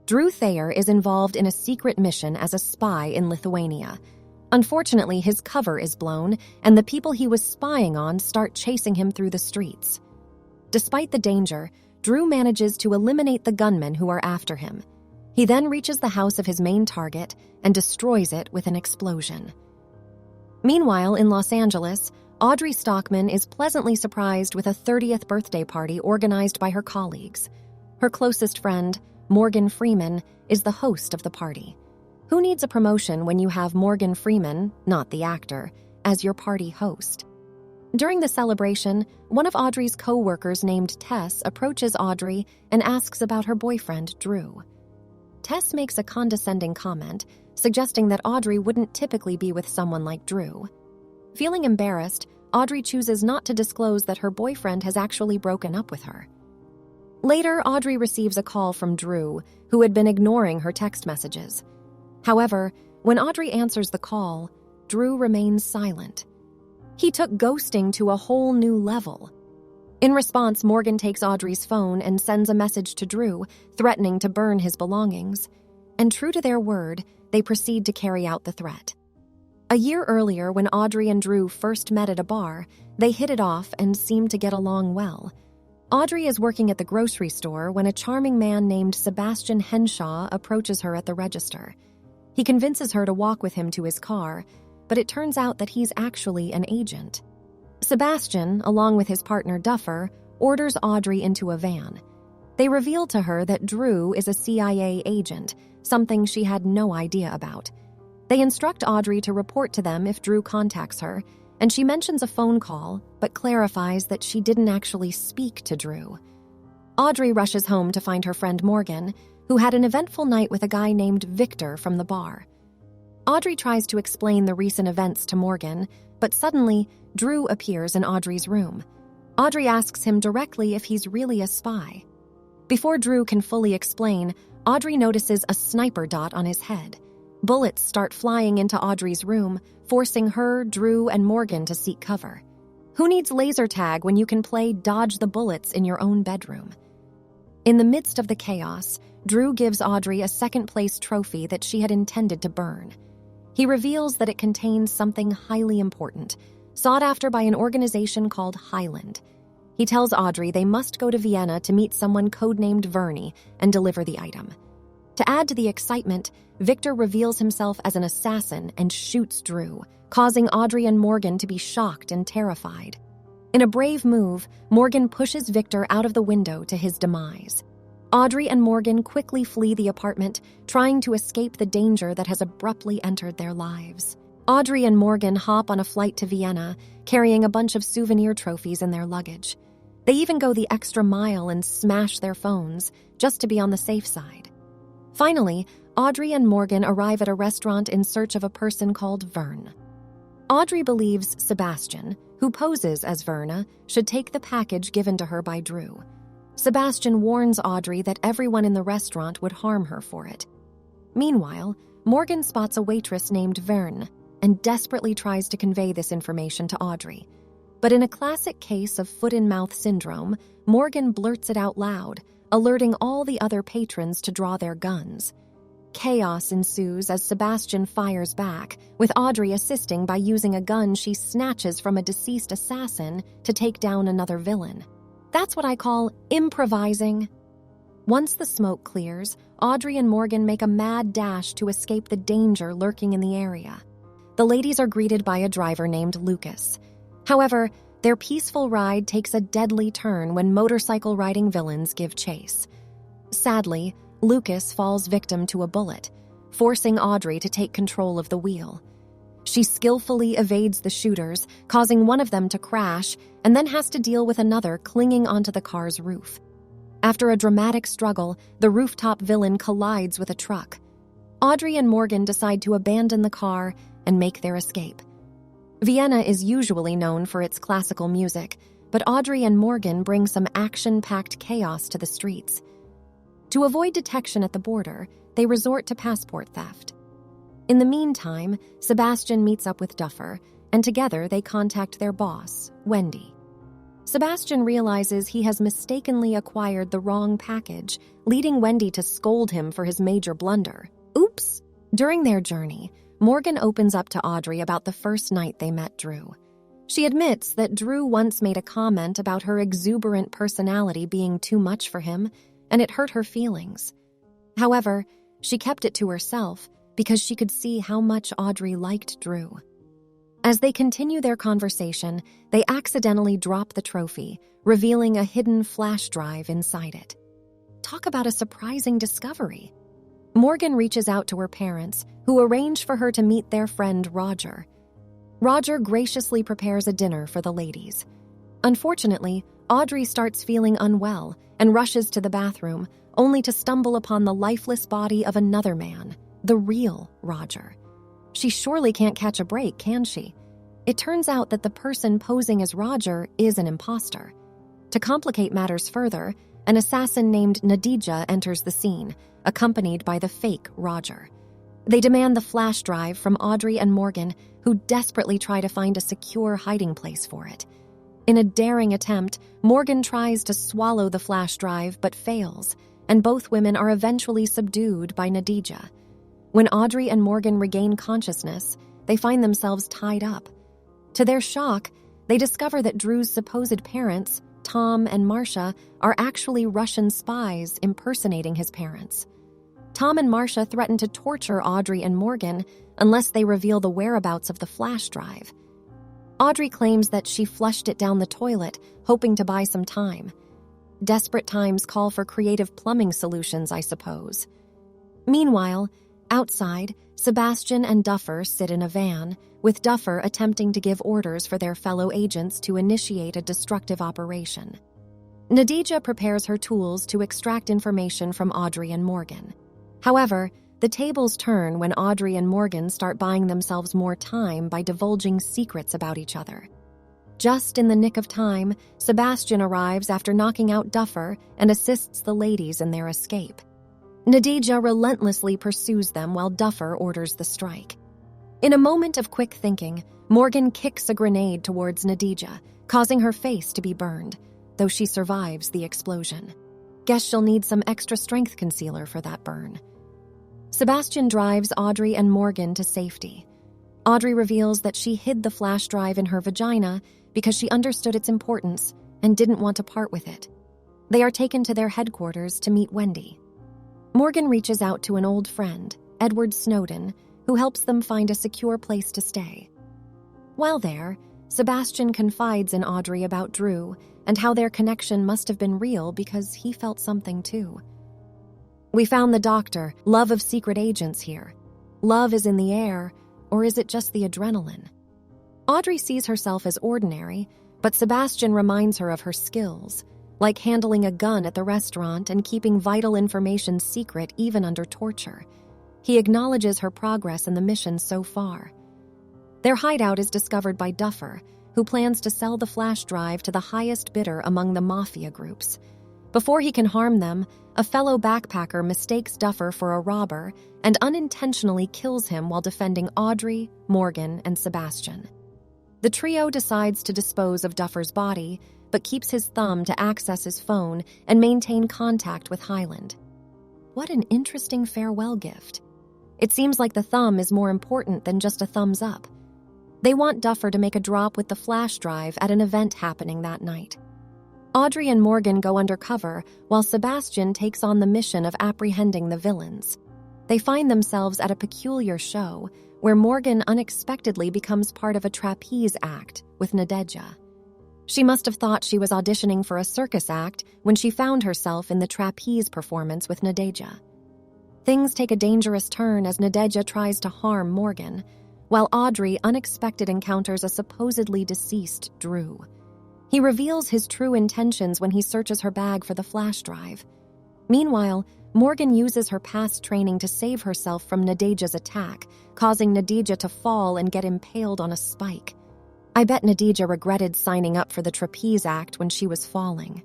Drew Thayer is involved in a secret mission as a spy in Lithuania. Unfortunately, his cover is blown, and the people he was spying on start chasing him through the streets. Despite the danger, Drew manages to eliminate the gunmen who are after him. He then reaches the house of his main target and destroys it with an explosion. Meanwhile, in Los Angeles, Audrey Stockman is pleasantly surprised with a 30th birthday party organized by her colleagues. Her closest friend, Morgan Freeman, is the host of the party. Who needs a promotion when you have Morgan Freeman, not the actor, as your party host? During the celebration, one of Audrey's co-workers named Tess approaches Audrey and asks about her boyfriend, Drew. Tess makes a condescending comment, suggesting that Audrey wouldn't typically be with someone like Drew. Feeling embarrassed, Audrey chooses not to disclose that her boyfriend has actually broken up with her. Later, Audrey receives a call from Drew, who had been ignoring her text messages. However, when Audrey answers the call, Drew remains silent. He took ghosting to a whole new level. In response, Morgan takes Audrey's phone and sends a message to Drew, threatening to burn his belongings. And true to their word, they proceed to carry out the threat. A year earlier, when Audrey and Drew first met at a bar, they hit it off and seemed to get along well. Audrey is working at the grocery store when a charming man named Sebastian Henshaw approaches her at the register. He convinces her to walk with him to his car, but it turns out that he's actually an agent. Sebastian, along with his partner Duffer, orders Audrey into a van. They reveal to her that Drew is a CIA agent, something she had no idea about. They instruct Audrey to report to them if Drew contacts her, and she mentions a phone call, but clarifies that she didn't actually speak to Drew. Audrey rushes home to find her friend Morgan, who had an eventful night with a guy named Victor from the bar. Audrey tries to explain the recent events to Morgan, but suddenly, Drew appears in Audrey's room. Audrey asks him directly if he's really a spy. Before Drew can fully explain, Audrey notices a sniper dot on his head. Bullets start flying into Audrey's room, forcing her, Drew, and Morgan to seek cover. Who needs laser tag when you can play dodge the bullets in your own bedroom? In the midst of the chaos, Drew gives Audrey a second-place trophy that she had intended to burn. He reveals that it contains something highly important, sought after by an organization called Highland. He tells Audrey they must go to Vienna to meet someone codenamed Verney and deliver the item. To add to the excitement, Victor reveals himself as an assassin and shoots Drew, causing Audrey and Morgan to be shocked and terrified. In a brave move, Morgan pushes Victor out of the window to his demise. Audrey and Morgan quickly flee the apartment, trying to escape the danger that has abruptly entered their lives. Audrey and Morgan hop on a flight to Vienna, carrying a bunch of souvenir trophies in their luggage. They even go the extra mile and smash their phones, just to be on the safe side. Finally, Audrey and Morgan arrive at a restaurant in search of a person called Vern. Audrey believes Sebastian, who poses as Verna, should take the package given to her by Drew. Sebastian warns Audrey that everyone in the restaurant would harm her for it. Meanwhile, Morgan spots a waitress named Vern and desperately tries to convey this information to Audrey. But in a classic case of foot-in-mouth syndrome, Morgan blurts it out loud, alerting all the other patrons to draw their guns. Chaos ensues as Sebastian fires back, with Audrey assisting by using a gun she snatches from a deceased assassin to take down another villain. That's what I call improvising. Once the smoke clears, Audrey and Morgan make a mad dash to escape the danger lurking in the area. The ladies are greeted by a driver named Lucas. However, their peaceful ride takes a deadly turn when motorcycle-riding villains give chase. Sadly, Lucas falls victim to a bullet, forcing Audrey to take control of the wheel. She skillfully evades the shooters, causing one of them to crash, and then has to deal with another clinging onto the car's roof. After a dramatic struggle, the rooftop villain collides with a truck. Audrey and Morgan decide to abandon the car and make their escape. Vienna is usually known for its classical music, but Audrey and Morgan bring some action-packed chaos to the streets. To avoid detection at the border, they resort to passport theft. In the meantime, Sebastian meets up with Duffer, and together they contact their boss, Wendy. Sebastian realizes he has mistakenly acquired the wrong package, leading Wendy to scold him for his major blunder. Oops! During their journey, Morgan opens up to Audrey about the first night they met Drew. She admits that Drew once made a comment about her exuberant personality being too much for him, and it hurt her feelings. However, she kept it to herself because she could see how much Audrey liked Drew. As they continue their conversation, they accidentally drop the trophy, revealing a hidden flash drive inside it. Talk about a surprising discovery. Morgan reaches out to her parents, who arrange for her to meet their friend Roger. Roger graciously prepares a dinner for the ladies. Unfortunately, Audrey starts feeling unwell and rushes to the bathroom, only to stumble upon the lifeless body of another man, the real Roger. She surely can't catch a break, can she? It turns out that the person posing as Roger is an imposter. To complicate matters further, an assassin named Nadija enters the scene, accompanied by the fake Roger. They demand the flash drive from Audrey and Morgan, who desperately try to find a secure hiding place for it. In a daring attempt, Morgan tries to swallow the flash drive but fails, and both women are eventually subdued by Nadija. When Audrey and Morgan regain consciousness, they find themselves tied up. To their shock, they discover that Drew's supposed parents, Tom and Marcia, are actually Russian spies impersonating his parents. Tom and Marcia threaten to torture Audrey and Morgan unless they reveal the whereabouts of the flash drive. Audrey claims that she flushed it down the toilet, hoping to buy some time. Desperate times call for creative plumbing solutions, I suppose. Meanwhile, outside, Sebastian and Duffer sit in a van, with Duffer attempting to give orders for their fellow agents to initiate a destructive operation. Nadija prepares her tools to extract information from Audrey and Morgan. However, the tables turn when Audrey and Morgan start buying themselves more time by divulging secrets about each other. Just in the nick of time, Sebastian arrives after knocking out Duffer and assists the ladies in their escape. Nadija relentlessly pursues them while Duffer orders the strike. In a moment of quick thinking, Morgan kicks a grenade towards Nadija, causing her face to be burned, though she survives the explosion. Guess she'll need some extra strength concealer for that burn. Sebastian drives Audrey and Morgan to safety. Audrey reveals that she hid the flash drive in her vagina because she understood its importance and didn't want to part with it. They are taken to their headquarters to meet Wendy. Morgan reaches out to an old friend, Edward Snowden, who helps them find a secure place to stay. While there, Sebastian confides in Audrey about Drew and how their connection must have been real because he felt something too. We found the doctor, love of secret agents here. Love is in the air, or is it just the adrenaline? Audrey sees herself as ordinary, but Sebastian reminds her of her skills, like handling a gun at the restaurant and keeping vital information secret even under torture. He acknowledges her progress in the mission so far. Their hideout is discovered by Duffer, who plans to sell the flash drive to the highest bidder among the mafia groups. Before he can harm them, a fellow backpacker mistakes Duffer for a robber and unintentionally kills him while defending Audrey, Morgan, and Sebastian. The trio decides to dispose of Duffer's body, but keeps his thumb to access his phone and maintain contact with Highland. What an interesting farewell gift. It seems like the thumb is more important than just a thumbs up. They want Duffer to make a drop with the flash drive at an event happening that night. Audrey and Morgan go undercover while Sebastian takes on the mission of apprehending the villains. They find themselves at a peculiar show where Morgan unexpectedly becomes part of a trapeze act with Nadija. She must have thought she was auditioning for a circus act when she found herself in the trapeze performance with Nadija. Things take a dangerous turn as Nadija tries to harm Morgan, while Audrey unexpectedly encounters a supposedly deceased Drew. He reveals his true intentions when he searches her bag for the flash drive. Meanwhile, Morgan uses her past training to save herself from Nadija's attack, causing Nadija to fall and get impaled on a spike. I bet Nadija regretted signing up for the trapeze act when she was falling.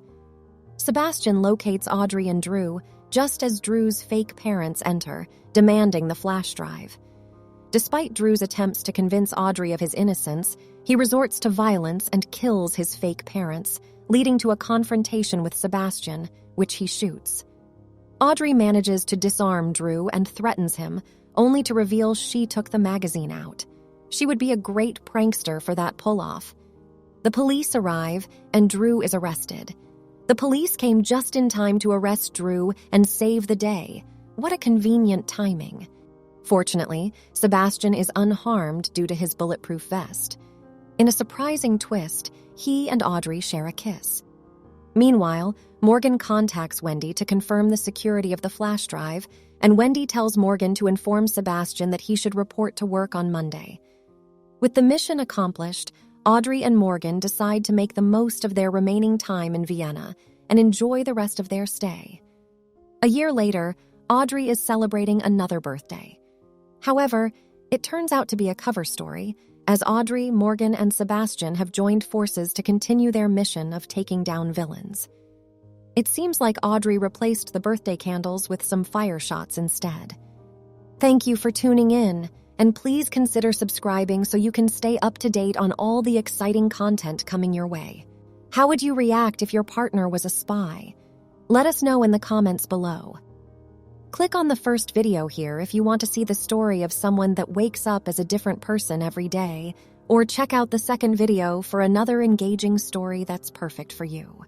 Sebastian locates Audrey and Drew just as Drew's fake parents enter, demanding the flash drive. Despite Drew's attempts to convince Audrey of his innocence, he resorts to violence and kills his fake parents, leading to a confrontation with Sebastian, which he shoots. Audrey manages to disarm Drew and threatens him, only to reveal she took the magazine out. She would be a great prankster for that pull-off. The police arrive, and Drew is arrested. The police came just in time to arrest Drew and save the day. What a convenient timing. Fortunately, Sebastian is unharmed due to his bulletproof vest. In a surprising twist, he and Audrey share a kiss. Meanwhile, Morgan contacts Wendy to confirm the security of the flash drive, and Wendy tells Morgan to inform Sebastian that he should report to work on Monday. With the mission accomplished, Audrey and Morgan decide to make the most of their remaining time in Vienna and enjoy the rest of their stay. A year later, Audrey is celebrating another birthday. However, it turns out to be a cover story, as Audrey, Morgan, and Sebastian have joined forces to continue their mission of taking down villains. It seems like Audrey replaced the birthday candles with some fire shots instead. Thank you for tuning in, and please consider subscribing so you can stay up to date on all the exciting content coming your way. How would you react if your partner was a spy? Let us know in the comments below. Click on the first video here if you want to see the story of someone that wakes up as a different person every day, or check out the second video for another engaging story that's perfect for you.